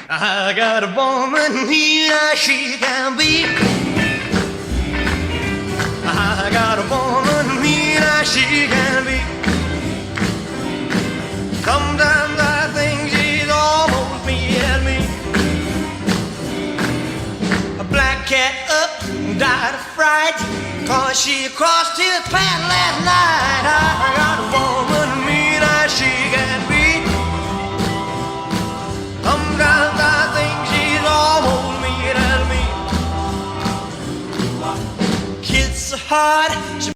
I got a woman here, she can be. I got a woman here, she can be. Sometimes I think she's almost me and me. A black cat up, died of fright, 'cause she crossed his path last night. I got a woman here, she can be. Sometimes I think she's almost me and me. Kids are hard,